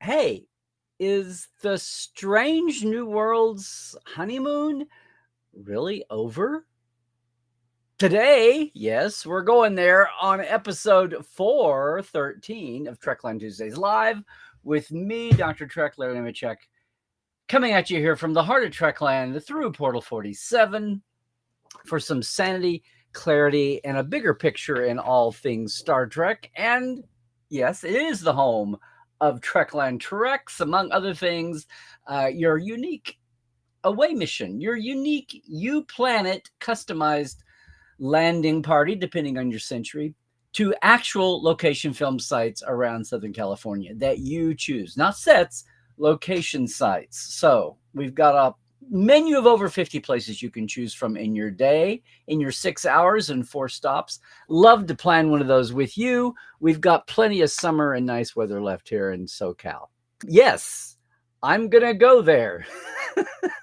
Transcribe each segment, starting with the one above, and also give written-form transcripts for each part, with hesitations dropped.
Hey, is the Strange New World's honeymoon really over? Today, yes, we're going there on episode 413 of Trekland Tuesdays Live with me, Dr. Trek, Larry Nemecek, coming at you here from the heart of Trekland through Portal 47 for some sanity, clarity, and a bigger picture in all things Star Trek. And yes, it is the home of Trekland Treks, among other things, your unique away mission, your unique U-planet customized landing party, depending on your century, to actual location film sites around Southern California that you choose, not sets, location sites. So we've got a menu of over 50 places you can choose from in your day, in your 6 hours and 4 stops. Love to plan one of those with you. We've got plenty of summer and nice weather left here in SoCal. Yes, I'm going to go there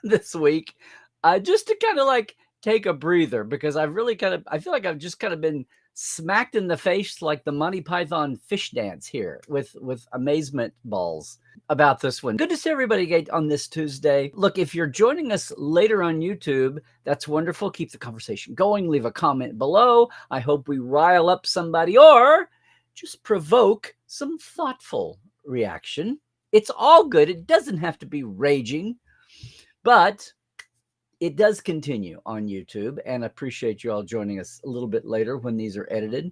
this week just to kind of like take a breather, because I've really I feel like I've just kind of been smacked in the face like the Monty Python fish dance here with amazement balls about this one. Good to see everybody on this Tuesday. Look, if you're joining us later on YouTube, that's wonderful. Keep the conversation going. Leave a comment below. I hope we rile up somebody or just provoke some thoughtful reaction. It's all good. It doesn't have to be raging, but it does continue on YouTube, and I appreciate you all joining us a little bit later when these are edited.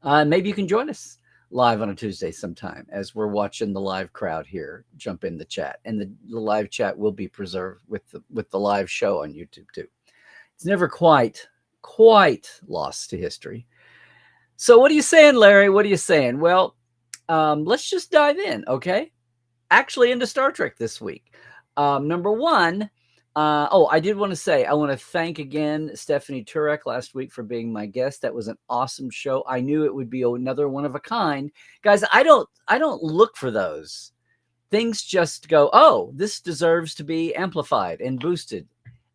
Maybe you can join us live on a Tuesday sometime as we're watching the live crowd here jump in the chat, and the live chat will be preserved with the live show on YouTube too. It's never quite lost to history. So what are you saying, Larry? What are you saying? Well, let's just dive in, okay? Actually, into Star Trek this week. Number one. I did want to say, I want to thank again Stephanie Turek last week for being my guest. That was an awesome show. I knew it would be another one of a kind. Guys, I don't look for those. Things just go, oh, this deserves to be amplified and boosted.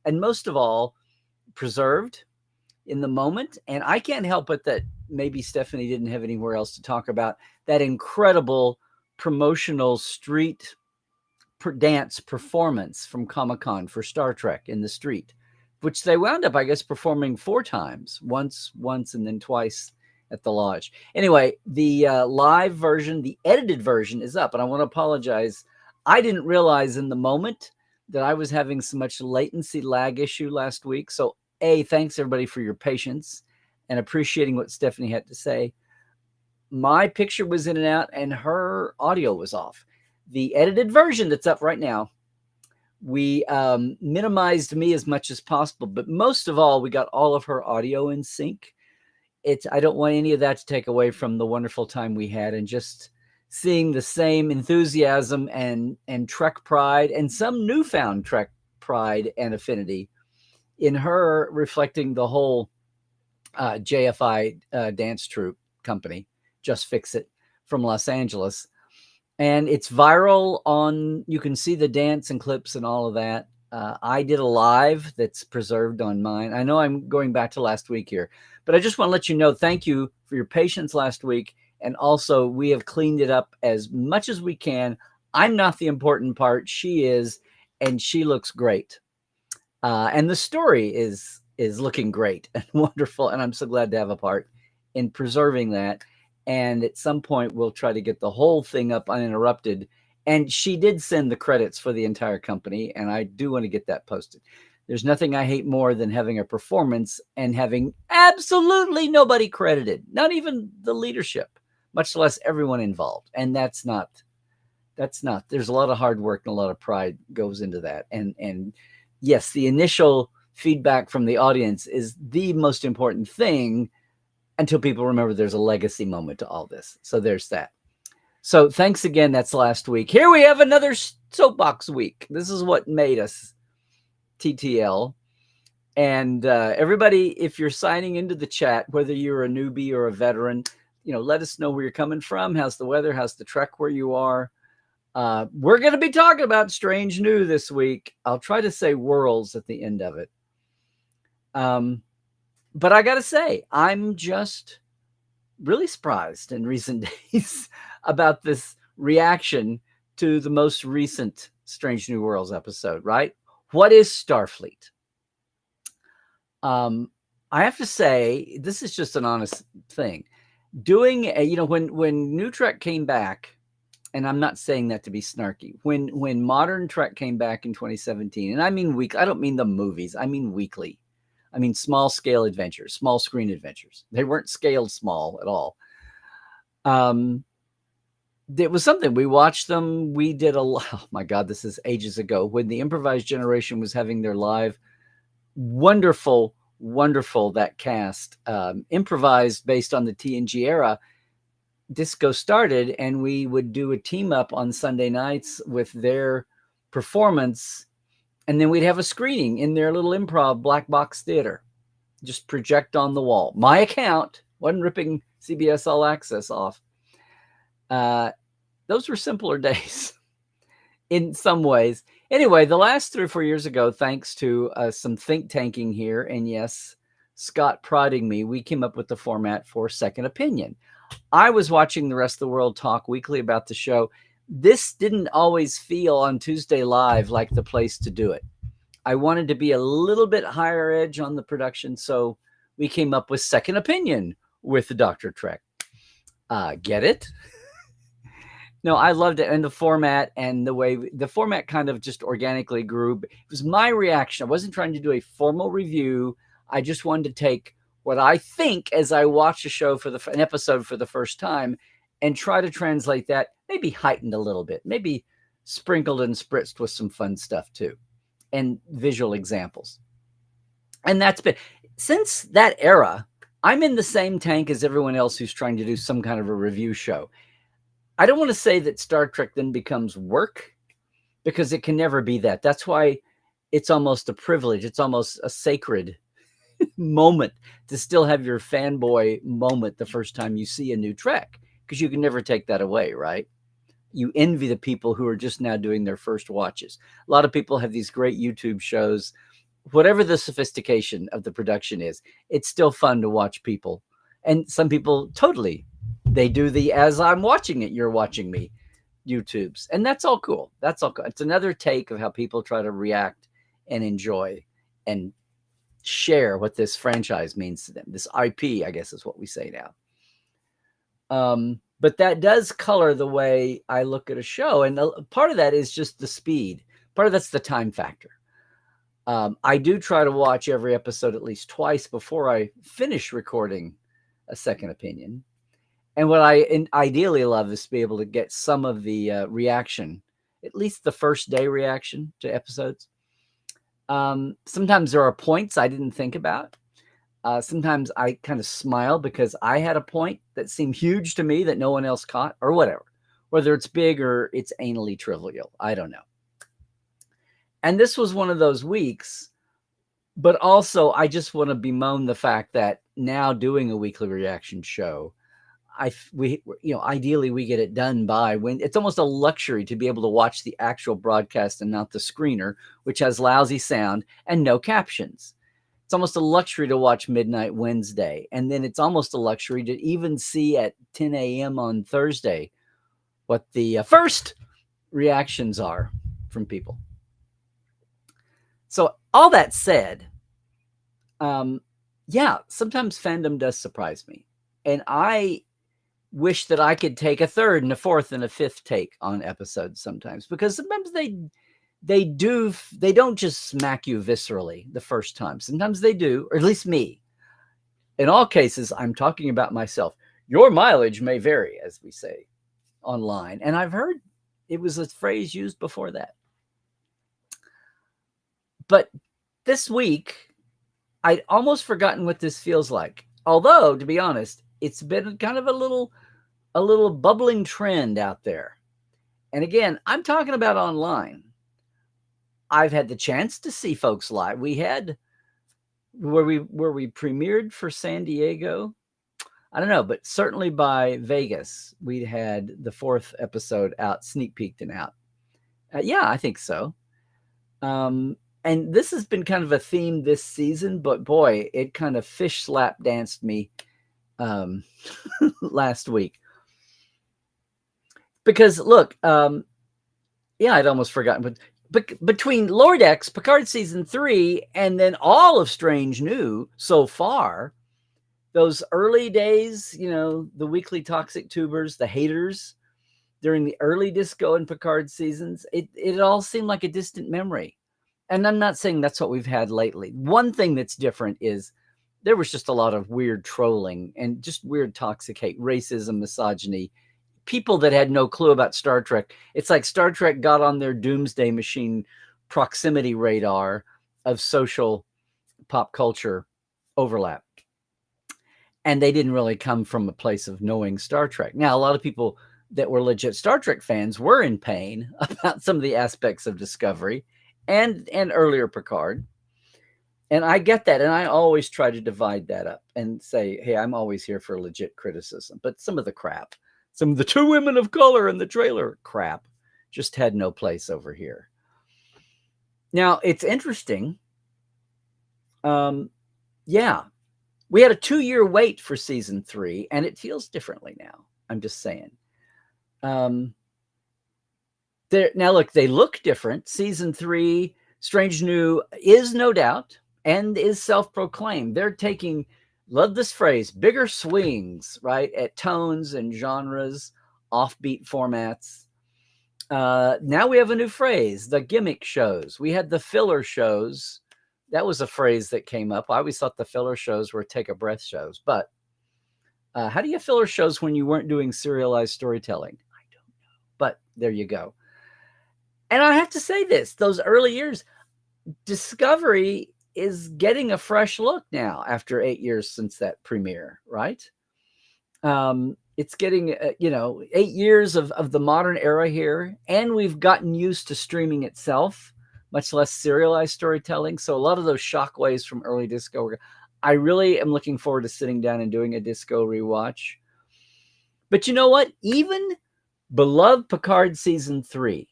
And most of all, preserved in the moment. And I can't help it that maybe Stephanie didn't have anywhere else to talk about that incredible promotional street dance performance from Comic-Con for Star Trek in the street, which they wound up, I guess, performing 4 times, once, and then twice at the lodge. Anyway, the live version, the edited version is up, and I want to apologize. I didn't realize in the moment that I was having so much latency lag issue last week. So thanks everybody for your patience and appreciating what Stephanie had to say. My picture was in and out and her audio was off. The edited version that's up right now, we minimized me as much as possible, but most of all, we got all of her audio in sync. I don't want any of that to take away from the wonderful time we had and just seeing the same enthusiasm and Trek pride and some newfound Trek pride and affinity in her, reflecting the whole JFI dance troupe company, Just Fix It, from Los Angeles. And it's viral you can see the dance and clips and all of that. I did a live that's preserved on mine. I know I'm going back to last week here, but I just want to let you know, thank you for your patience last week. And also, we have cleaned it up as much as we can. I'm not the important part. She is, and she looks great. And the story is looking great and wonderful. And I'm so glad to have a part in preserving that. And at some point, we'll try to get the whole thing up uninterrupted. And she did send the credits for the entire company, and I do want to get that posted. There's nothing I hate more than having a performance and having absolutely nobody credited, not even the leadership, much less everyone involved. And that's not, there's a lot of hard work and a lot of pride goes into that. And yes, the initial feedback from the audience is the most important thing, until people remember there's a legacy moment to all this. So there's that. So thanks again. That's last week. Here we have another soapbox week. This is what made us TTL. And everybody, if you're signing into the chat, whether you're a newbie or a veteran, let us know where you're coming from. How's the weather? How's the trek where you are? We're going to be talking about Strange New this week. I'll try to say worlds at the end of it. But I got to say, I'm just really surprised in recent days about this reaction to the most recent Strange New Worlds episode, right? What is Starfleet? I have to say, this is just an honest thing. Doing when New Trek came back, and I'm not saying that to be snarky. When modern Trek came back in 2017, and I mean weekly, I don't mean the movies, I mean weekly. I mean small scale adventures, small screen adventures. They weren't scaled small at all. It was something. We watched them. We did oh my God, this is ages ago when the Improvised Generation was having their live. Wonderful that cast, improvised based on the TNG era. Disco started, and we would do a team up on Sunday nights with their performance, and then we'd have a screening in their little improv black box theater, just project on the wall. My account, wasn't ripping CBS All Access off. Those were simpler days in some ways. Anyway, the last 3 or 4 years ago, thanks to some think tanking here, and yes, Scott prodding me, we came up with the format for Second Opinion. I was watching the rest of the world talk weekly about the show. This didn't always feel on Tuesday Live like the place to do it. I wanted to be a little bit higher edge on the production, so we came up with Second Opinion with Dr. Trek. Get it? No, I loved it. And the format and the way the format kind of just organically grew. It was my reaction. I wasn't trying to do a formal review. I just wanted to take what I think as I watch a show an episode for the first time and try to translate that, maybe heightened a little bit, maybe sprinkled and spritzed with some fun stuff too, and visual examples. And that's been, since that era, I'm in the same tank as everyone else who's trying to do some kind of a review show. I don't want to say that Star Trek then becomes work, because it can never be that. That's why it's almost a privilege. It's almost a sacred moment to still have your fanboy moment the first time you see a new Trek, because you can never take that away, right? You envy the people who are just now doing their first watches. A lot of people have these great YouTube shows. Whatever the sophistication of the production is, it's still fun to watch people. And some people totally, they do the as I'm watching it, you're watching me YouTubes. And that's all cool. That's all cool. It's another take of how people try to react and enjoy and share what this franchise means to them. This IP, I guess, is what we say now. But that does color the way I look at a show. And part of that is just the speed. Part of that's the time factor. I do try to watch every episode at least twice before I finish recording a Second Opinion. And what I ideally love is to be able to get some of the reaction, at least the first day reaction to episodes. Sometimes there are points I didn't think about. Sometimes I kind of smile because I had a point that seemed huge to me that no one else caught, or whatever, whether it's big or it's anally trivial. I don't know. And this was one of those weeks, but also I just want to bemoan the fact that now doing a weekly reaction show, ideally we get it done by when it's almost a luxury to be able to watch the actual broadcast and not the screener, which has lousy sound and no captions. It's almost a luxury to watch Midnight Wednesday. And then it's almost a luxury to even see at 10 a.m. on Thursday what the first reactions are from people. So all that said, sometimes fandom does surprise me. And I wish that I could take a third and a fourth and a fifth take on episodes sometimes, because sometimes they don't just smack you viscerally the first time. Sometimes they do, or at least me. In all cases, I'm talking about myself. Your mileage may vary, as we say online. And I've heard it was a phrase used before that. But this week, I'd almost forgotten what this feels like. Although, to be honest, it's been kind of a little bubbling trend out there. And again, I'm talking about online. I've had the chance to see folks live. We had where we premiered for San Diego. I don't know, but certainly by Vegas, we had the 4th episode out, sneak peeked and out. I think so. And this has been kind of a theme this season, but boy, it kind of fish slap danced me last week. Because look, yeah, I'd almost forgotten, but between Lower Decks, Picard season 3, and then all of Strange New so far, those early days, the weekly toxic tubers, the haters during the early Disco and Picard seasons, it all seemed like a distant memory. And I'm not saying that's what we've had lately. One thing that's different is there was just a lot of weird trolling and just weird toxic hate, racism, misogyny, people that had no clue about Star Trek. It's like Star Trek got on their doomsday machine proximity radar of social pop culture overlap. And they didn't really come from a place of knowing Star Trek. Now, a lot of people that were legit Star Trek fans were in pain about some of the aspects of Discovery and earlier Picard. And I get that. And I always try to divide that up and say, hey, I'm always here for legit criticism. But some of the crap, some of the 2 women of color in the trailer crap just had no place over here. Now, it's interesting. Yeah, we had a 2-year wait for season 3, and it feels differently now. I'm just saying. Now, look, they look different. Season 3, Strange New, is no doubt and is self-proclaimed. They're taking, love this phrase, bigger swings, right, at tones and genres, offbeat formats. Now we have a new phrase, the gimmick shows. We had the filler shows. That was a phrase that came up. I always thought the filler shows were take a breath shows. But how do you filler shows when you weren't doing serialized storytelling? I don't know. But there you go. And I have to say this, those early years, Discovery is getting a fresh look now after 8 years since that premiere, right? It's getting, 8 years of the modern era here. And we've gotten used to streaming itself, much less serialized storytelling. So a lot of those shockwaves from early Disco, I really am looking forward to sitting down and doing a Disco rewatch. But you know what? Even beloved Picard season 3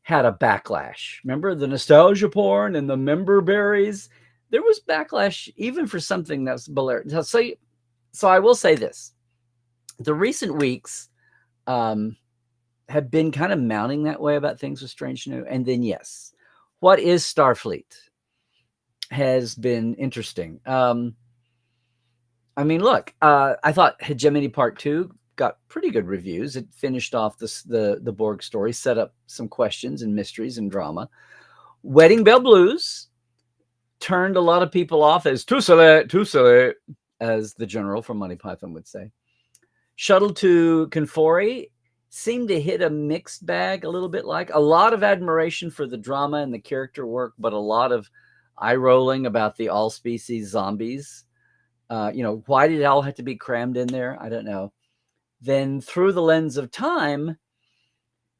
had a backlash. Remember the nostalgia porn and the member berries? There was backlash even for something that's hilarious. So I will say this. The recent weeks have been kind of mounting that way about things with Strange New. And then, yes, what is Starfleet has been interesting. I mean, look, I thought Hegemony Part 2 got pretty good reviews. It finished off the Borg story, set up some questions and mysteries and drama. Wedding Bell Blues turned a lot of people off as too silly, as the general from Monty Python would say. Shuttle to Confori seemed to hit a mixed bag, a little bit like a lot of admiration for the drama and the character work, but a lot of eye rolling about the all species zombies. Why did it all have to be crammed in there? I don't know. Then Through the Lens of Time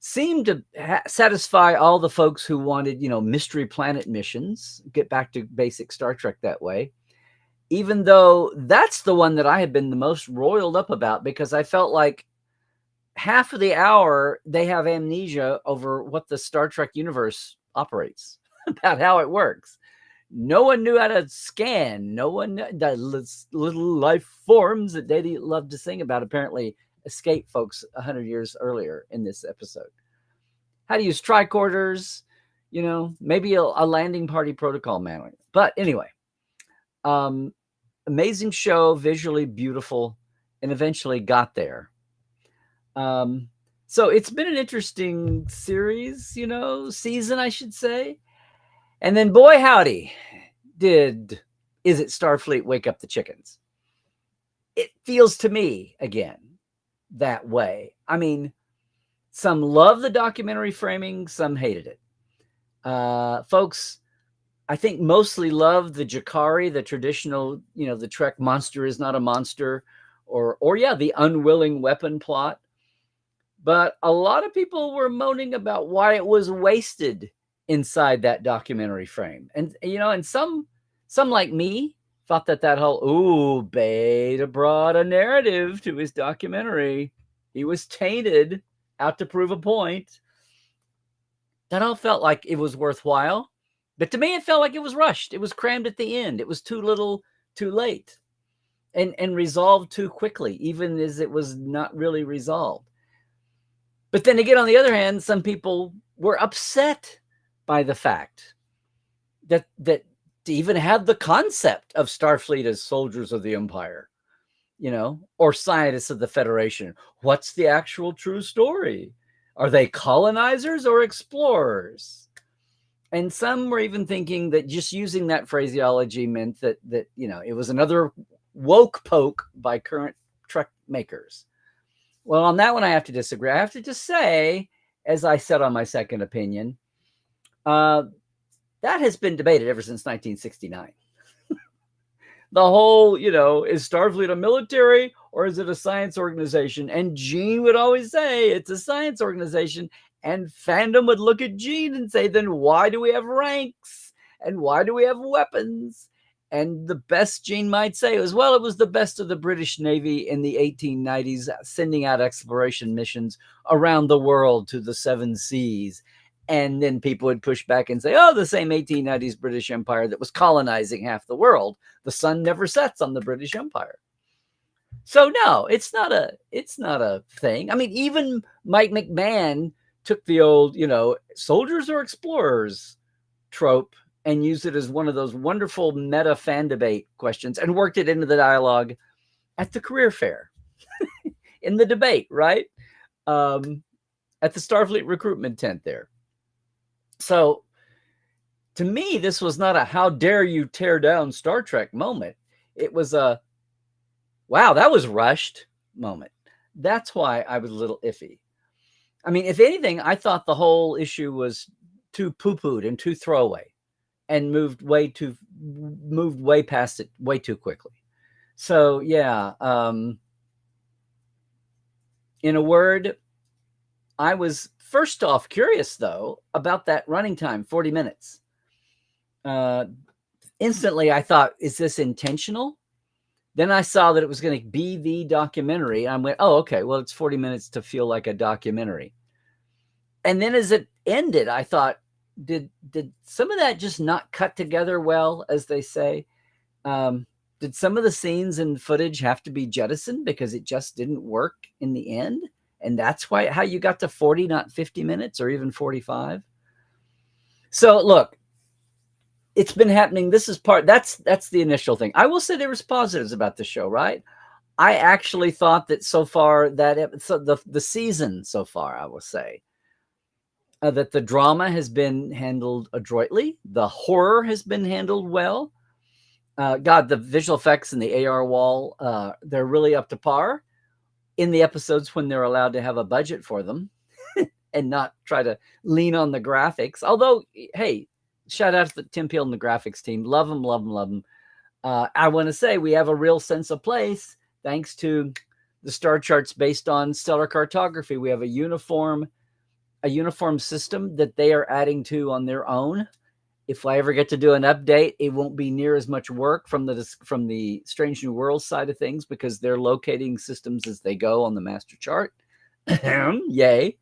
seemed to satisfy all the folks who wanted, Mystery Planet missions, get back to basic Star Trek that way. Even though that's the one that I had been the most roiled up about, because I felt like half of the hour they have amnesia over what the Star Trek universe operates, about how it works. No one knew how to scan. No one, the little life forms that they loved to sing about apparently escaped folks 100 years earlier in this episode. How to use tricorders, maybe a landing party protocol manual. But anyway, amazing show, visually beautiful, and eventually got there. So it's been an interesting series, season, I should say. And then, boy, howdy, is it Starfleet wake up the chickens? It feels to me, again, that way. I mean, some love the documentary framing, some hated it. Folks, I think mostly loved the Jakari, the traditional, the Trek monster is not a monster, or the unwilling weapon plot. But a lot of people were moaning about why it was wasted inside that documentary frame. And, and some like me thought that whole, Beta brought a narrative to his documentary. He was tainted, out to prove a point. That all felt like it was worthwhile. But to me, it felt like it was rushed. It was crammed at the end. It was too little, too late. And resolved too quickly, even as it was not really resolved. But then again, on the other hand, some people were upset by the fact that to even have the concept of Starfleet as soldiers of the Empire, or scientists of the Federation. What's the actual true story? Are they colonizers or explorers? And some were even thinking that just using that phraseology meant that it was another woke poke by current Trek makers. Well, on that one, I have to disagree. I have to just say, as I said on my second opinion, that has been debated ever since 1969. The whole, is Starfleet a military or is it a science organization? And Gene would always say it's a science organization. And fandom would look at Gene and say, then why do we have ranks? And why do we have weapons? And the best Gene might say was, well, it was the best of the British Navy in the 1890s, sending out exploration missions around the world to the seven seas. And then people would push back and say, oh, the same 1890s British Empire that was colonizing half the world. The sun never sets on the British Empire. So no, it's not a thing. I mean, even Mike McMahon took the old, soldiers or explorers trope and used it as one of those wonderful meta fan debate questions and worked it into the dialogue at the career fair in the debate, right? At the Starfleet recruitment tent there. So to me, this was not a how dare you tear down Star Trek moment. It was a, wow, that was rushed moment. That's why I was a little iffy. I mean, if anything, I thought the whole issue was too poo-pooed and too throwaway and moved way past it way too quickly. So yeah, in a word, I was first off curious though about that running time, 40 minutes. Instantly I thought, is this intentional? Then I saw that it was going to be the documentary. I went, oh, okay, well, it's 40 minutes to feel like a documentary. And then as it ended, I thought, did some of that just not cut together well, as they say? Did some of the scenes and footage have to be jettisoned because it just didn't work in the end? And that's how you got to 40, not 50 minutes or even 45. So look, it's been happening. This is that's the initial thing. I will say there was positives about the show, right? I actually thought that so far the season so far, I will say that the drama has been handled adroitly. The horror has been handled well. God, the visual effects and the AR wall, they're really up to par in the episodes when they're allowed to have a budget for them and not try to lean on the graphics. Although, hey, shout out to Tim Peel and the graphics team. Love them, love them, love them. I want to say we have a real sense of place thanks to the star charts based on stellar cartography. We have a uniform system that they are adding to on their own. If I ever get to do an update, it won't be near as much work from the Strange New Worlds side of things because they're locating systems as they go on the master chart. Yay.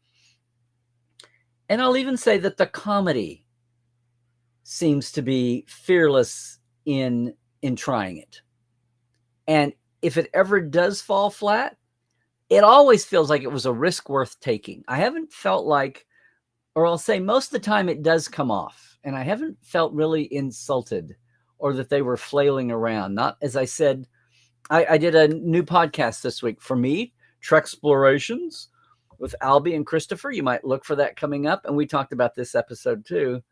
And I'll even say that the comedy seems to be fearless in trying it. And if it ever does fall flat, it always feels like it was a risk worth taking. I haven't felt like, or I'll say most of the time it does come off. And I haven't felt really insulted or that they were flailing around. Not, as I said, I did a new podcast this week for me, Trek Explorations with Albie and Christopher. You might look for that coming up. And we talked about this episode too.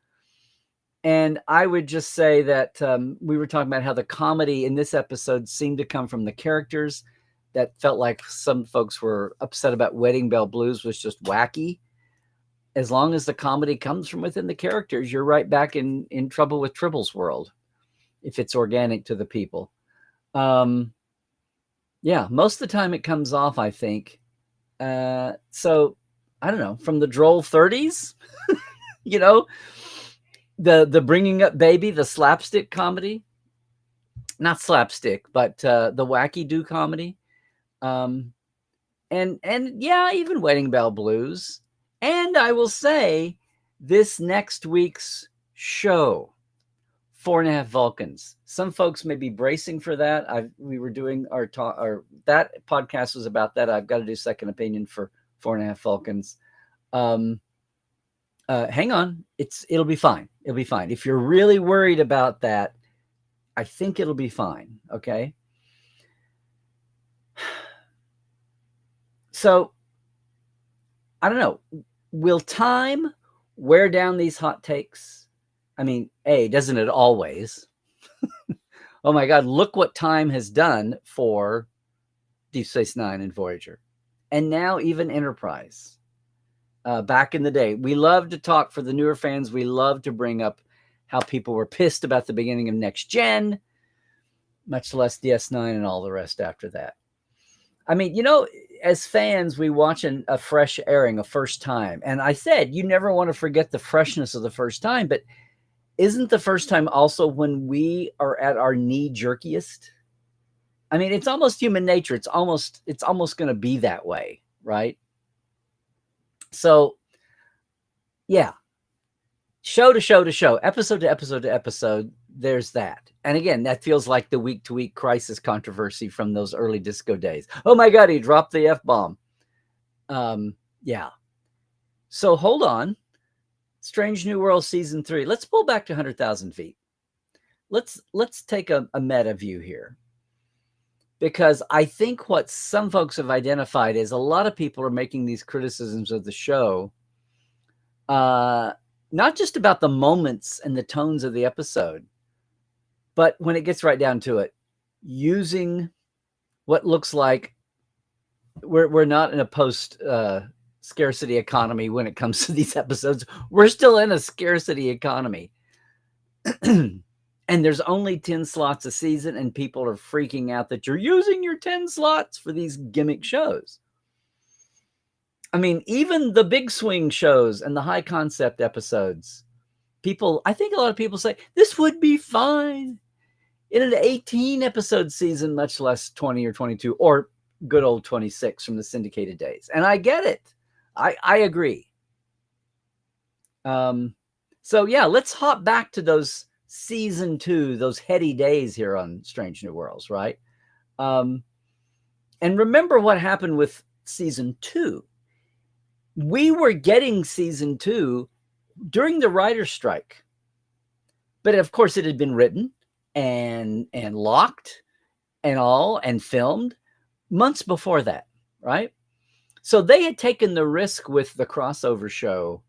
And I would just say that we were talking about how the comedy in this episode seemed to come from the characters. That felt like some folks were upset about Wedding Bell Blues was just wacky. As long as the comedy comes from within the characters, you're right back in trouble with Tribble's world, if it's organic to the people. Yeah, most of the time it comes off, I think. So, I don't know, from the droll 30s, the bringing up baby, the slapstick comedy. Not slapstick, but the wacky do comedy. And yeah, even Wedding Bell Blues. And I will say this next week's show, 4.5 Vulcans. Some folks may be bracing for that. We were doing that podcast was about that. I've got to do second opinion for 4.5 Vulcans. Hang on. It'll be fine. It'll be fine. If you're really worried about that, I think it'll be fine. Okay. So I don't know. Will time wear down these hot takes? I mean, doesn't it always? Oh my God, look what time has done for Deep Space Nine and Voyager. And now even Enterprise. Back in the day, we love to talk, for the newer fans, we love to bring up how people were pissed about the beginning of Next Gen, much less DS9 and all the rest after that. I mean, as fans, we watch a fresh airing a first time. And I said, you never want to forget the freshness of the first time, but isn't the first time also when we are at our knee jerkiest? I mean, it's almost human nature. It's almost going to be that way, right? So, yeah, show to show to show, episode to episode to episode, there's that. And again, that feels like the week-to-week crisis controversy from those early disco days. Oh my God, he dropped the F-bomb. Yeah. So hold on. Strange New World Season 3. Let's pull back to 100,000 feet. Let's take a meta view here. Because I think what some folks have identified is a lot of people are making these criticisms of the show, not just about the moments and the tones of the episode, but when it gets right down to it, using what looks like we're not in a post scarcity economy when it comes to these episodes. We're still in a scarcity economy. And there's only 10 slots a season, and people are freaking out that you're using your 10 slots for these gimmick shows. I mean, even the big swing shows and the high concept episodes, I think a lot of people say, this would be fine in an 18 episode season, much less 20 or 22, or good old 26 from the syndicated days. And I get it. I agree. So yeah, let's hop back to those season 2, those heady days here on Strange New Worlds, right? And remember what happened with season 2. We were getting season 2 during the writer's strike. But of course, it had been written and locked and filmed months before that, right? So they had taken the risk with the crossover show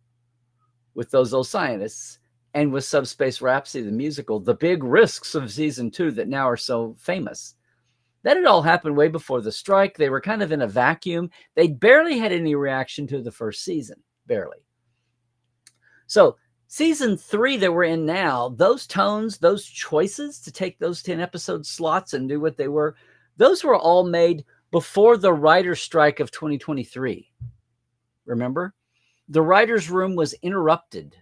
with those old scientists and with Subspace Rhapsody, the musical, the big risks of season 2 that now are so famous. That had all happened way before the strike. They were kind of in a vacuum. They barely had any reaction to the first season, barely. So season 3 that we're in now, those tones, those choices to take those 10 episode slots and do what they were, those were all made before the writer's strike of 2023. Remember? The writer's room was interrupted.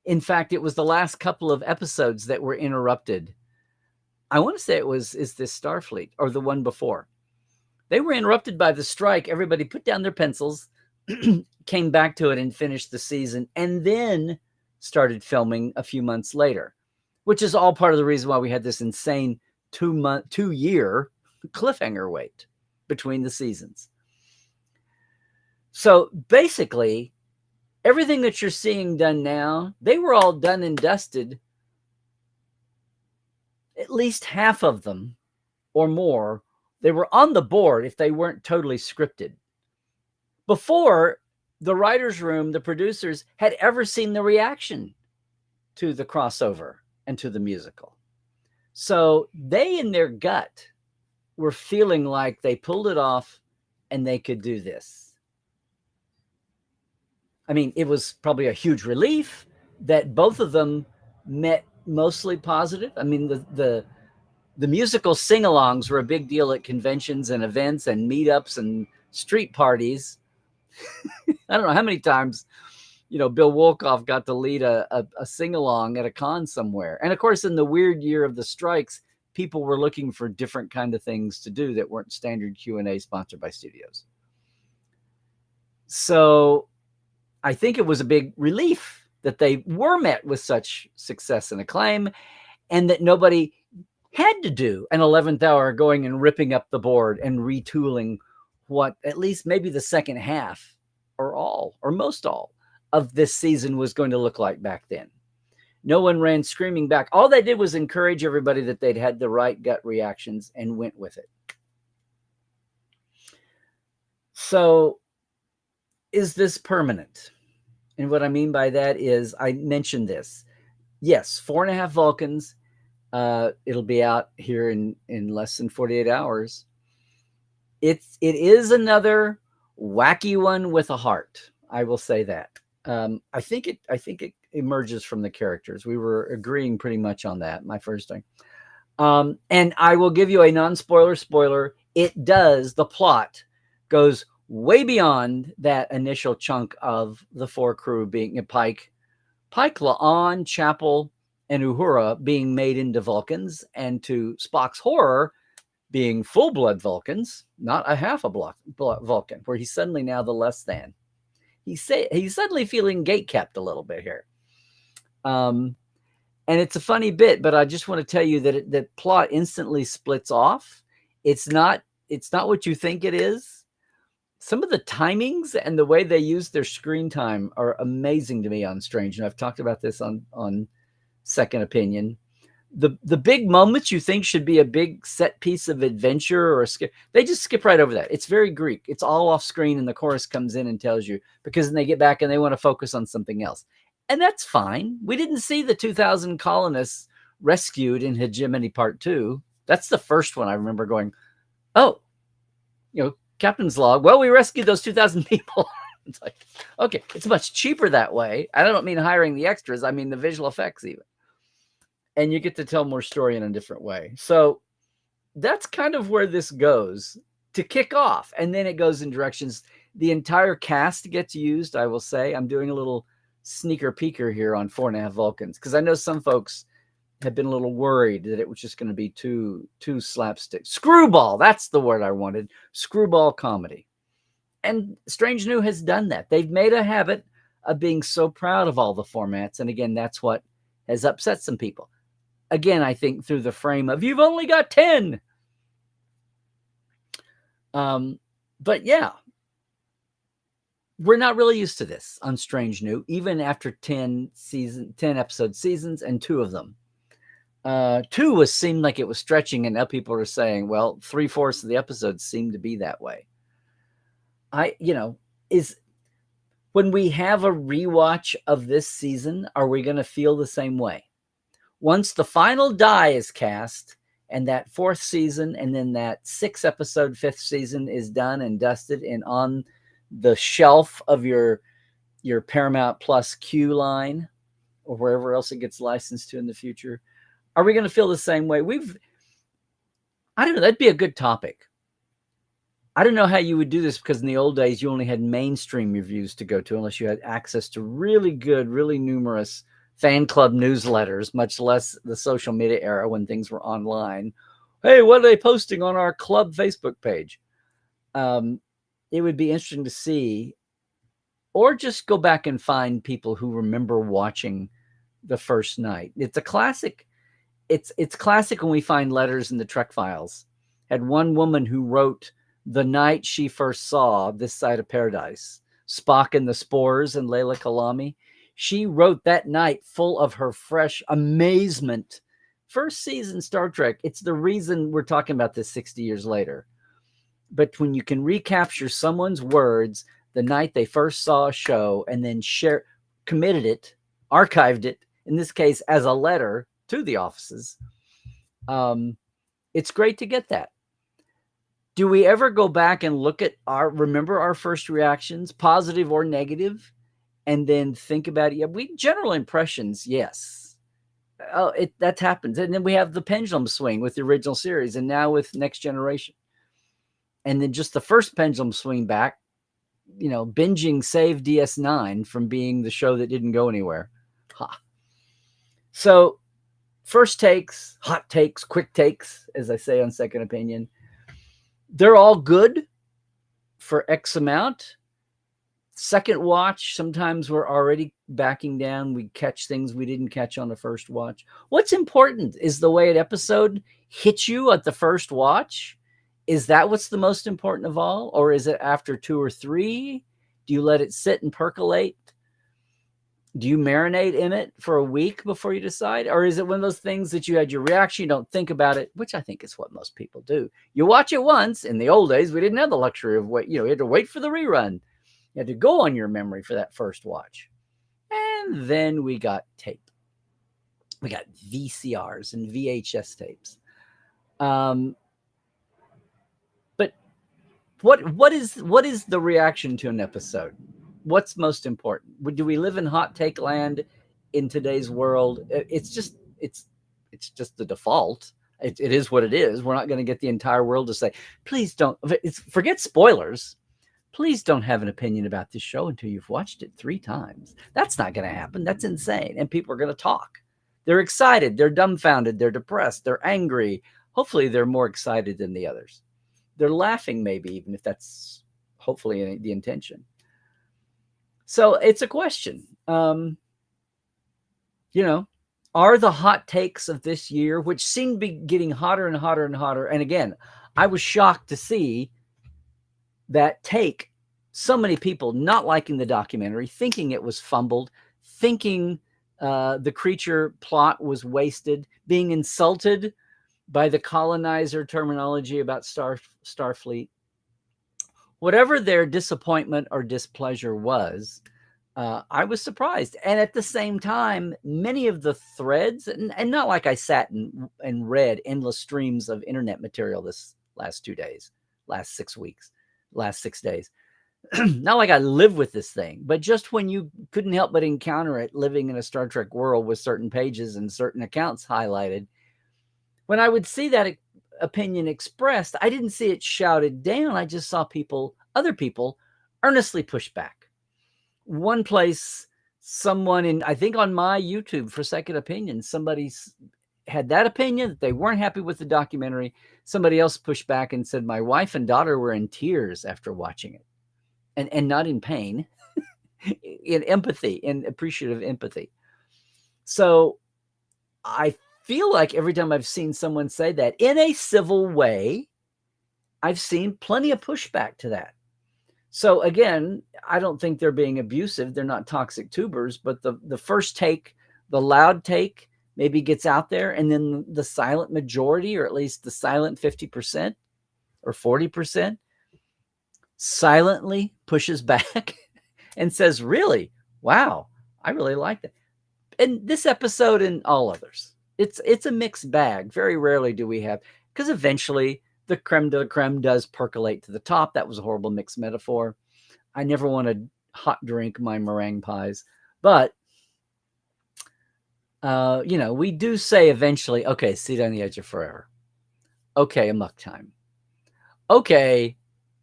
In fact, it was the last couple of episodes that were interrupted. I want to say is this Starfleet or the one before. They were interrupted by the strike. Everybody put down their pencils, came back to it and finished the season, and then started filming a few months later, which is all part of the reason why we had this insane 2-year cliffhanger wait between the seasons. So basically, everything that you're seeing done now, they were all done and dusted. At least half of them or more, they were on the board if they weren't totally scripted. Before the writer's room, the producers had ever seen the reaction to the crossover and to the musical. So they, in their gut, were feeling like they pulled it off and they could do this. I mean, it was probably a huge relief that both of them met mostly positive. I mean, the musical sing-alongs were a big deal at conventions and events and meetups and street parties. I don't know how many times, Bill Wolkoff got to lead a sing-along at a con somewhere. And of course, in the weird year of the strikes, people were looking for different kind of things to do that weren't standard Q&A sponsored by studios. So I think it was a big relief that they were met with such success and acclaim, and that nobody had to do an 11th hour going and ripping up the board and retooling what at least maybe the second half or all, or most all, of this season was going to look like back then. No one ran screaming back. All they did was encourage everybody that they'd had the right gut reactions and went with it. So, is this permanent? And what I mean by that is, I mentioned this. Yes, 4.5 Vulcans. It'll be out here in less than 48 hours. It is another wacky one with a heart. I will say that. I think it emerges from the characters. We were agreeing pretty much on that my first thing. And I will give you a non-spoiler spoiler. It does. The plot goes way beyond that initial chunk of the 4 crew being Pike, La'an, Chapel, and Uhura being made into Vulcans, and to Spock's horror, being full-blood Vulcans, not a half a Vulcan, where he's suddenly now the less than. He's suddenly feeling gate-kept a little bit here. And it's a funny bit, but I just want to tell you that the plot instantly splits off. It's not what you think it is. Some of the timings and the way they use their screen time are amazing to me on Strange. And I've talked about this on Second Opinion. The big moments you think should be a big set piece of adventure or a skip, they just skip right over that. It's very Greek. It's all off screen, and the chorus comes in and tells you, because then they get back and they want to focus on something else. And that's fine. We didn't see the 2,000 colonists rescued in Hegemony Part 2. That's the first one I remember going, oh, Captain's log. Well, we rescued those 2,000 people. It's like, okay, it's much cheaper that way. I don't mean hiring the extras. I mean the visual effects even. And you get to tell more story in a different way. So that's kind of where this goes to kick off. And then it goes in directions. The entire cast gets used, I will say. I'm doing a little sneaker peeker here on 4.5 Vulcans, because I know some folks have been a little worried that it was just going to be too slapstick. Screwball, that's the word I wanted. Screwball comedy. And Strange New has done that. They've made a habit of being so proud of all the formats. And again, that's what has upset some people. Again, I think through the frame of, you've only got 10. But yeah, we're not really used to this on Strange New, even after 10 episode seasons, and 2 of them. 2 seemed like it was stretching, and now people are saying, well, 3/4 of the episodes seem to be that way. Is when we have a rewatch of this season, are we going to feel the same way? Once the final die is cast, and that 4th season, and then that 6-episode 5th season is done and dusted and on the shelf of your Paramount Plus queue line, or wherever else it gets licensed to in the future, are we going to feel the same way? I don't know. That'd be a good topic. I don't know how you would do this, because in the old days, you only had mainstream reviews to go to, unless you had access to really good, really numerous fan club newsletters, much less the social media era when things were online. Hey, what are they posting on our club Facebook page? It would be interesting to see, or just go back and find people who remember watching the first night. It's a classic. It's classic when we find letters in the Trek files. Had one woman who wrote the night she first saw This Side of Paradise, Spock and the Spores and Layla Kalami. She wrote that night full of her fresh amazement. First season Star Trek, it's the reason we're talking about this 60 years later. But when you can recapture someone's words the night they first saw a show, and then committed it, archived it, in this case as a letter to the offices, it's great to get that. Do we ever go back and look at remember our first reactions, positive or negative, and then think about it? Yeah, general impressions, yes. That happens. And then we have the pendulum swing with the original series, and now with Next Generation. And then just the first pendulum swing back, binging saved DS9 from being the show that didn't go anywhere. So first takes, hot takes, quick takes, as I say on Second Opinion, they're all good for X amount. Second watch, sometimes we're already backing down. We catch things we didn't catch on the first watch. What's important is the way an episode hits you at the first watch. Is that what's the most important of all? Or is it after 2 or 3? Do you let it sit and percolate? Do you marinate in it for a week before you decide? Or is it one of those things that you had your reaction, you don't think about it, which I think is what most people do. You watch it once. In the old days, we didn't have the luxury of you had to wait for the rerun. You had to go on your memory for that first watch. And then we got tape. We got VCRs and VHS tapes. But what is the reaction to an episode? What's most important? Do we live in hot take land in today's world? It's just the default. It is what it is. We're not going to get the entire world to say, please don't. Forget spoilers. Please don't have an opinion about this show until you've watched it 3 times. That's not going to happen. That's insane. And people are going to talk. They're excited. They're dumbfounded. They're depressed. They're angry. Hopefully, they're more excited than the others. They're laughing, maybe, even if that's hopefully the intention. So it's a question. Are the hot takes of this year, which seem to be getting hotter and hotter and hotter. And again, I was shocked to see that take so many people not liking the documentary, thinking it was fumbled, thinking the creature plot was wasted, being insulted by the colonizer terminology about Starfleet. Whatever their disappointment or displeasure was, I was surprised. And at the same time, many of the threads, and not like I sat and read endless streams of internet material this last 2 days, last 6 weeks, last 6 days. Not like I live with this thing, but just when you couldn't help but encounter it living in a Star Trek world with certain pages and certain accounts highlighted, when I would see that opinion expressed, I didn't see it shouted down. I just saw other people earnestly push back. One place, someone I think on my YouTube for Second Opinion, somebody had that opinion that they weren't happy with the documentary. Somebody else pushed back and said, my wife and daughter were in tears after watching it. And not in pain, in empathy, in appreciative empathy. So I feel like every time I've seen someone say that in a civil way, I've seen plenty of pushback to that. So again, I don't think they're being abusive. They're not toxic tubers, but the first take, the loud take, maybe gets out there, and then the silent majority, or at least the silent 50% or 40%, silently pushes back and says, really, wow, I really like that. And this episode and all others, it's a mixed bag. Very rarely do we have, because eventually the creme de la creme does percolate to the top. That was a horrible mixed metaphor. I never want to hot drink my meringue pies, but we do say eventually, okay, seat on the edge of forever. Okay, amok time. Okay,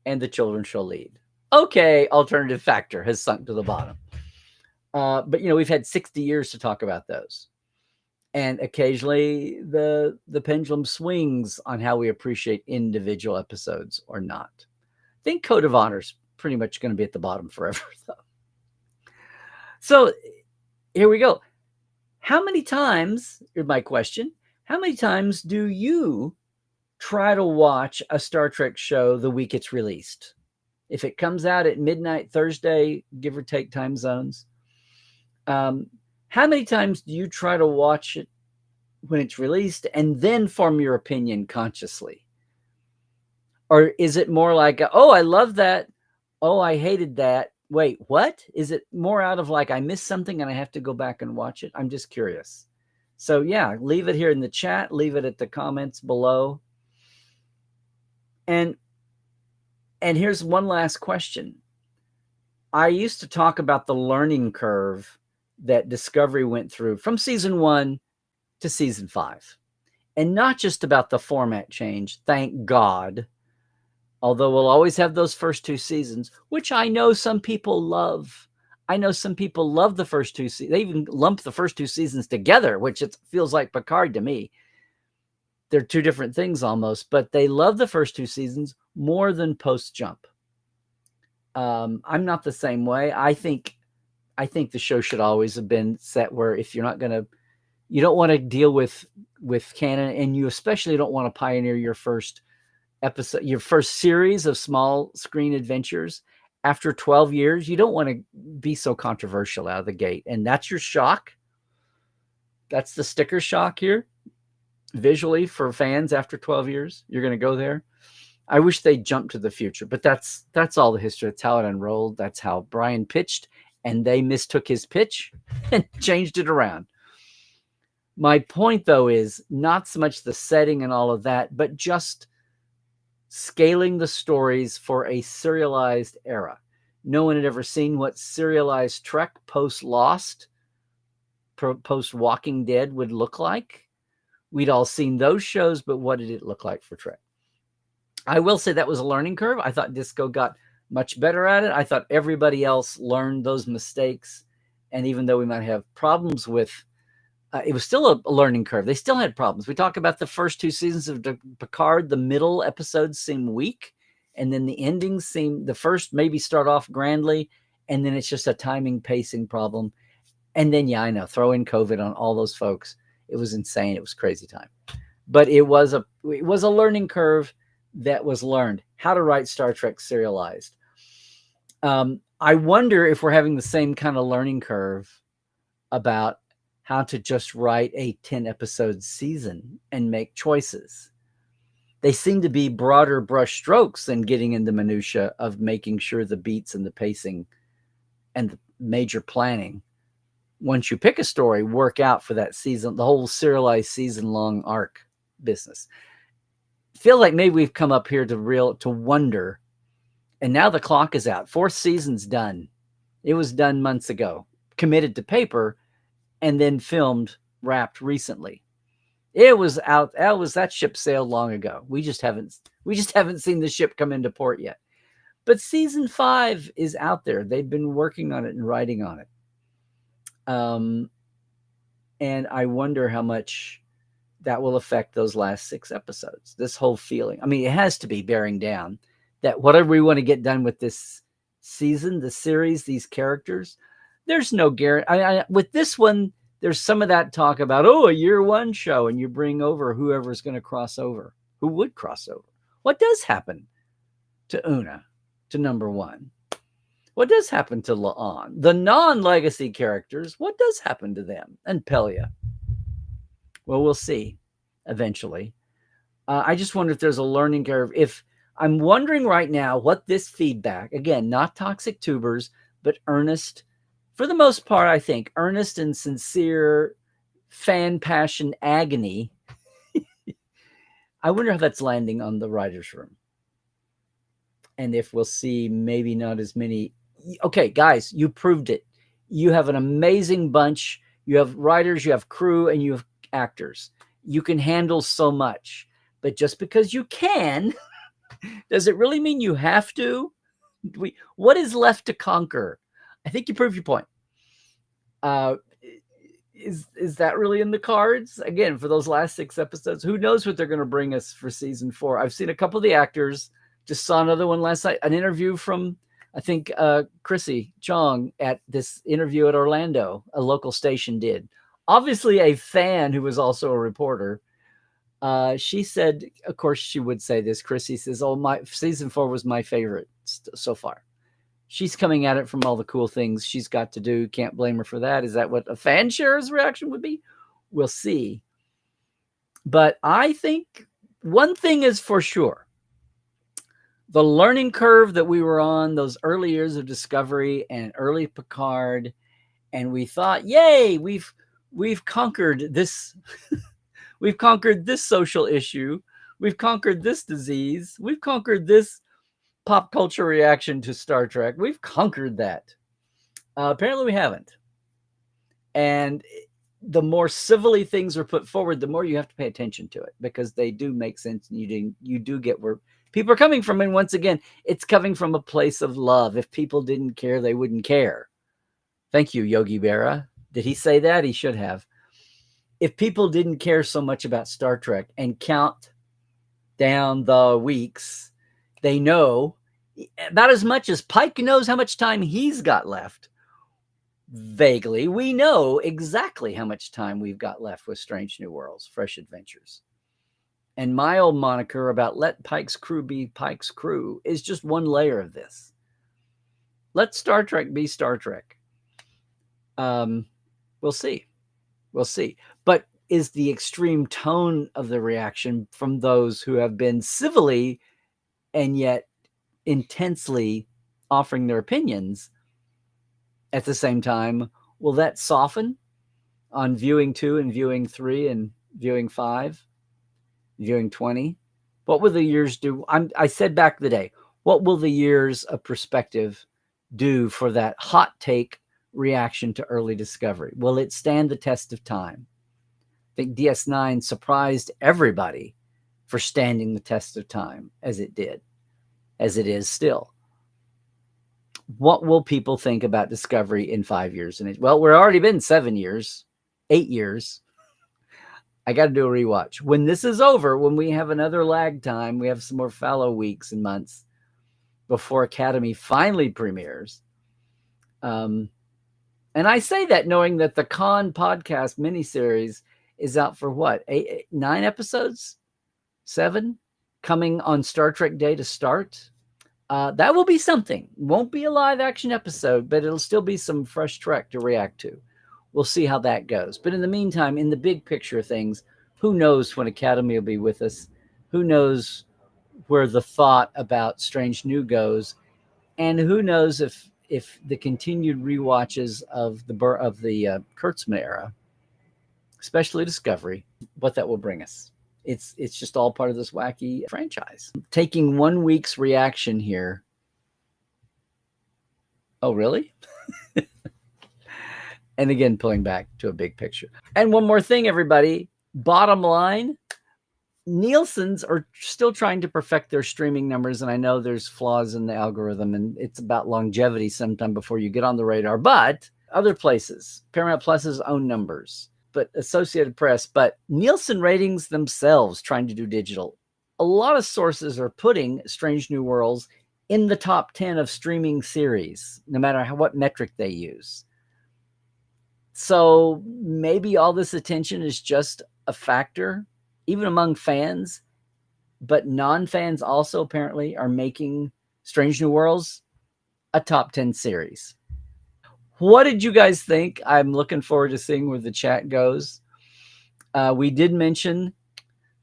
and the children shall lead. Okay, alternative factor has sunk to the bottom. But we've had 60 years to talk about those. And occasionally the pendulum swings on how we appreciate individual episodes or not. I think Code of Honor is pretty much going to be at the bottom forever, though. So here we go. How many times, here's my question, how many times do you try to watch a Star Trek show the week it's released? If it comes out at midnight Thursday, give or take time zones, how many times do you try to watch it when it's released and then form your opinion consciously? Or is it more like, oh, I love that. Oh, I hated that. Wait, what? Is it more out of like, I missed something and I have to go back and watch it? I'm just curious. So yeah, leave it here in the chat. Leave it at the comments below. And here's one last question. I used to talk about the learning curve that Discovery went through from season 1 to season 5. And not just about the format change, thank God. Although we'll always have those first 2 seasons, which I know some people love. I know some people love the first 2 seasons. They even lump the first 2 seasons together, which it feels like Picard to me. They're 2 different things almost, but they love the first 2 seasons more than post-jump. I'm not the same way. I think the show should always have been set where if you're not going to, you don't want to deal with canon, and you especially don't want to pioneer your first episode, your first series of small screen adventures after 12 years, you don't want to be so controversial out of the gate. And that's your shock. That's the sticker shock here, visually, for fans after 12 years. You're going to go there. I wish they'd jump to the future, but that's all the history. That's how it unrolled. That's how Brian pitched, and they mistook his pitch and changed it around. My point, though, is not so much the setting and all of that, but just scaling the stories for a serialized era. No one had ever seen what serialized Trek post-Lost, post-Walking Dead would look like. We'd all seen those shows, but what did it look like for Trek? I will say that was a learning curve. I thought Disco got much better at it. I thought everybody else learned those mistakes. And even though we might have problems with it was still a learning curve. They still had problems. We talk about the first 2 seasons of Picard. The middle episodes seem weak, and then the endings seem, the first maybe start off grandly, and then it's just a timing, pacing problem. And then, yeah, I know, throw in COVID on all those folks. It was insane. It was crazy time. But it was a learning curve that was learned. How to write Star Trek serialized. I wonder if we're having the same kind of learning curve about how to just write a 10-episode season and make choices. They seem to be broader brush strokes than getting into minutia of making sure the beats and the pacing and the major planning, once you pick a story, work out for that season, the whole serialized season-long arc business. Feel like maybe we've come up here to wonder, and now the clock is out. 4th season's done. It was done months ago, committed to paper, and then filmed, wrapped recently. It was out. That ship sailed long ago. We just haven't seen the ship come into port yet. But season 5 is out there. They've been working on it and writing on it. And I wonder how much that will affect those last 6 episodes. This whole feeling. I mean, it has to be bearing down that whatever we want to get done with this season, the series, these characters, there's no guarantee. With this one, there's some of that talk about, a year 1 show, and you bring over whoever's going to cross over. Who would cross over? What does happen to Una, to number 1? What does happen to La'an? The non-legacy characters, what does happen to them? And Pelia? Well, we'll see eventually. I just wonder if there's a learning curve. If I'm wondering right now what this feedback, again, not toxic tubers, but earnest, for the most part, I think, earnest and sincere fan passion agony. I wonder how that's landing on the writer's room. And if we'll see maybe not as many. Okay, guys, you proved it. You have an amazing bunch. You have writers, you have crew, and you have actors. You can handle so much. But just because you can, does it really mean you have to? What is left to conquer? I think you proved your point. Is that really in the cards? Again, for those last 6 episodes, who knows what they're going to bring us for season 4? I've seen a couple of the actors. Just saw another one last night. An interview from, I think, Chrissy Chong at this interview at Orlando, a local station did. Obviously a fan who was also a reporter. She said, of course she would say this, Chrissy says, my season 4 was my favorite so far. She's coming at it from all the cool things she's got to do. Can't blame her for that. Is that what a fan share's reaction would be? We'll see. But I think one thing is for sure. The learning curve that we were on, those early years of Discovery and early Picard, and we thought, yay, we've conquered this. We've conquered this social issue. We've conquered this disease. We've conquered this pop culture reaction to Star Trek. We've conquered that. Apparently we haven't. And the more civilly things are put forward, the more you have to pay attention to it, because they do make sense, and you do get where people are coming from. And once again, it's coming from a place of love. If people didn't care, they wouldn't care. Thank you, Yogi Berra. Did he say that? He should have. If people didn't care so much about Star Trek and count down the weeks, they know about as much as Pike knows how much time he's got left. Vaguely, we know exactly how much time we've got left with Strange New Worlds, Fresh Adventures. And my old moniker about let Pike's crew be Pike's crew is just one layer of this. Let Star Trek be Star Trek. We'll see. We'll see. But is the extreme tone of the reaction from those who have been civilly and yet intensely offering their opinions at the same time, will that soften on viewing 2 and viewing 3 and viewing 5, viewing 20? What will the years do? I said back the day, what will the years of perspective do for that hot take reaction to early discovery? Will it stand the test of time? I think DS9 surprised everybody for standing the test of time as it did, as it is still. What will people think about Discovery in 5 years? And well, we're already been 7 years, 8 years. I got to do a rewatch. When this is over, when we have another lag time, we have some more fallow weeks and months before Academy finally premieres. And I say that knowing that the Con podcast miniseries is out for what, 9 episodes? 7? Coming on Star Trek Day to start. That will be something. Won't be a live action episode, but it'll still be some fresh Trek to react to. We'll see how that goes. But in the meantime, in the big picture of things, who knows when Academy will be with us? Who knows where the thought about Strange New goes? And who knows if the continued rewatches of the Kurtzman era, especially Discovery, what that will bring us. It's just all part of this wacky franchise. Taking 1 week's reaction here. Oh, really? And again, pulling back to a big picture. And one more thing, everybody. Bottom line, Nielsen's are still trying to perfect their streaming numbers. And I know there's flaws in the algorithm and it's about longevity sometime before you get on the radar. But other places, Paramount Plus's own numbers, but Associated Press, but Nielsen ratings themselves trying to do digital. A lot of sources are putting Strange New Worlds in the top 10 of streaming series, no matter what metric they use. So maybe all this attention is just a factor, even among fans, but non-fans also apparently are making Strange New Worlds a top 10 series. What did you guys think? I'm looking forward to seeing where the chat goes. We did mention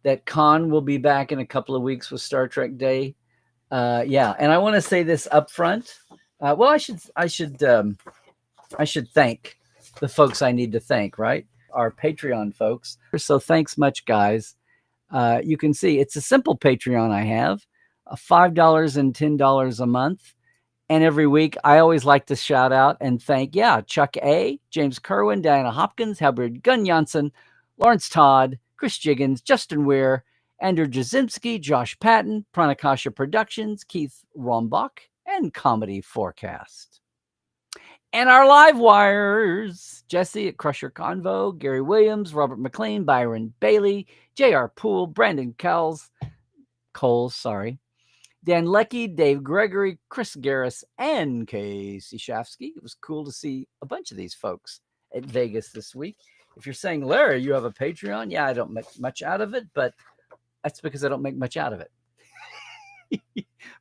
that Khan will be back in a couple of weeks with Star Trek Day. Yeah, and I want to say this up front. Well, I should thank the folks I need to thank, right? Our Patreon folks. So thanks much, guys. You can see it's a simple Patreon I have, $5 and $10 a month. And every week, I always like to shout out and thank, Chuck A., James Kerwin, Diana Hopkins, Halberd Gunn-Janssen, Lawrence Todd, Chris Jiggins, Justin Weir, Andrew Jasinski, Josh Patton, Pranakasha Productions, Keith Rombach, and Comedy Forecast. And our live wires, Jesse at Crusher Convo, Gary Williams, Robert McLean, Byron Bailey, J.R. Poole, Brandon Coles, Dan Leckie, Dave Gregory, Chris Garris, and Casey Shafsky. It was cool to see a bunch of these folks at Vegas this week. If you're saying, Larry, you have a Patreon? Yeah, I don't make much out of it, but that's because I don't make much out of it.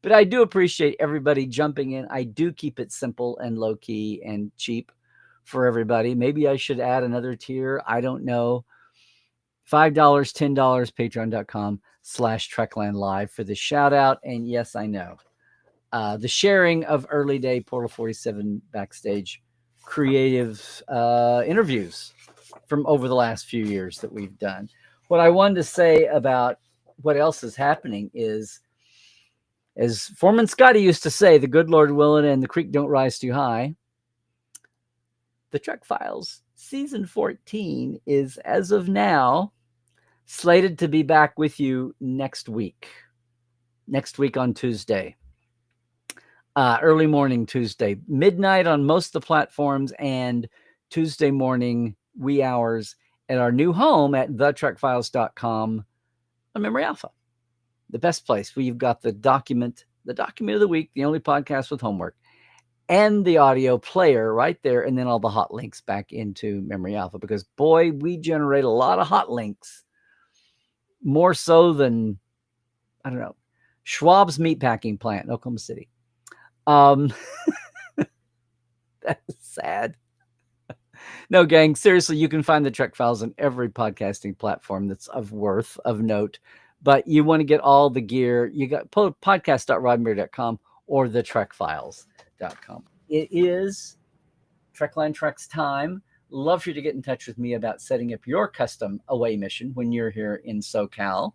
But I do appreciate everybody jumping in. I do keep it simple and low-key and cheap for everybody. Maybe I should add another tier. I don't know. $5, $10, patreon.com/Trekland Live for the shout out. And yes, I know the sharing of early day Portal 47 backstage creative interviews from over the last few years that we've done. What I wanted to say about what else is happening is, as Foreman Scotty used to say, the good Lord willing and the creek don't rise too high. The Trek Files season 14 is, as of now, slated to be back with you next week on Tuesday, early morning Tuesday, midnight on most of the platforms, and Tuesday morning wee hours at our new home at thetrekfiles.com on Memory Alpha, the best place where you've got the document of the week, the only podcast with homework, and the audio player right there, and then all the hot links back into Memory Alpha, because boy, we generate a lot of hot links. More so than, I don't know, Schwab's meatpacking plant in Oklahoma City. That is sad. No, gang, seriously, you can find the Trek Files on every podcasting platform that's of worth, of note. But you want to get all the gear, you got podcast.roddenberry.com or the trekfiles.com. It is Trekland Trek's time. Love for you to get in touch with me about setting up your custom away mission when you're here in SoCal.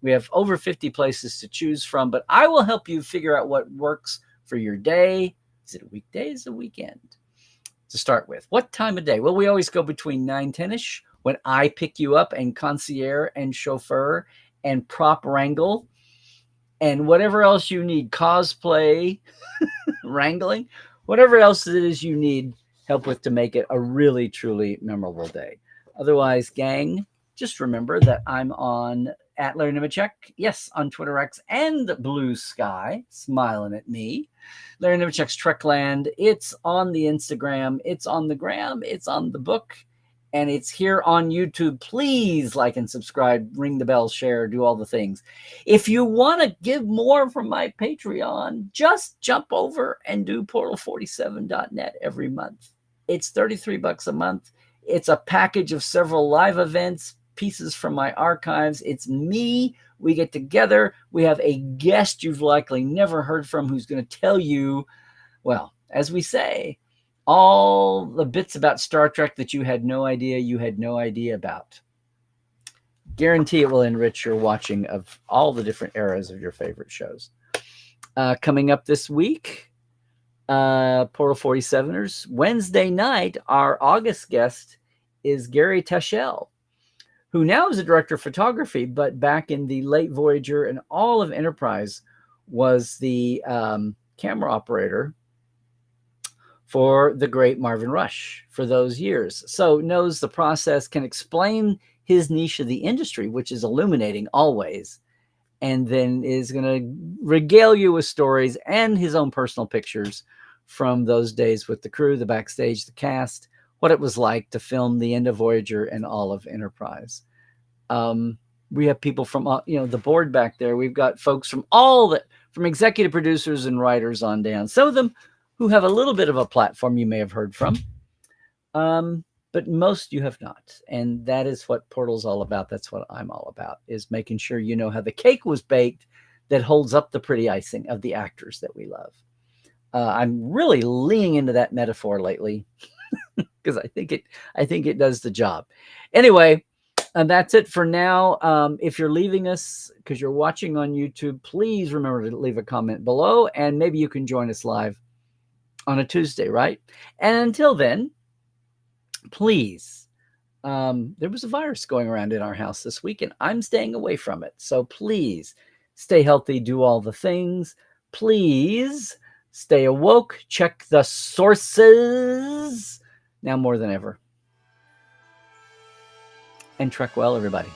We have over 50 places to choose from, but I will help you figure out what works for your day. Is it a weekday? Is it a weekend? To start with, what time of day? Well, we always go between 9-10ish when I pick you up and concierge and chauffeur and prop wrangle and whatever else you need, cosplay, wrangling, whatever else it is you need help with to make it a really, truly memorable day. Otherwise, gang, just remember that I'm on at Larry Nemecek, yes, on Twitter X and Blue Sky, smiling at me. Larry Nemecek's Trekland. It's on the Instagram, it's on the gram, it's on the book, and it's here on YouTube. Please like and subscribe, ring the bell, share, do all the things. If you want to give more from my Patreon, just jump over and do portal47.net every month. It's $33 a month. It's a package of several live events, pieces from my archives. It's me. We get together. We have a guest you've likely never heard from who's going to tell you, well, as we say, all the bits about Star Trek that you had no idea about. Guarantee it will enrich your watching of all the different eras of your favorite shows. Coming up this week, Portal 47ers. Wednesday night, our August guest is Gary Taschel, who now is a director of photography, but back in the late Voyager and all of Enterprise was the camera operator for the great Marvin Rush for those years. So knows the process, can explain his niche of the industry, which is illuminating always, and then is going to regale you with stories and his own personal pictures from those days with the crew, the backstage, the cast, what it was like to film the end of Voyager and all of Enterprise. We have people from the board back there. We've got folks from from executive producers and writers on down. Some of them who have a little bit of a platform you may have heard from, but most you have not. And that is what Portal's all about. That's what I'm all about, is making sure you know how the cake was baked that holds up the pretty icing of the actors that we love. I'm really leaning into that metaphor lately because I think it does the job. Anyway, and that's it for now. If you're leaving us because you're watching on YouTube, please remember to leave a comment below, and maybe you can join us live on a Tuesday, right? And until then, please, there was a virus going around in our house this week, and I'm staying away from it. So please stay healthy, do all the things. Please stay awoke, check the sources now more than ever. And trek well, everybody.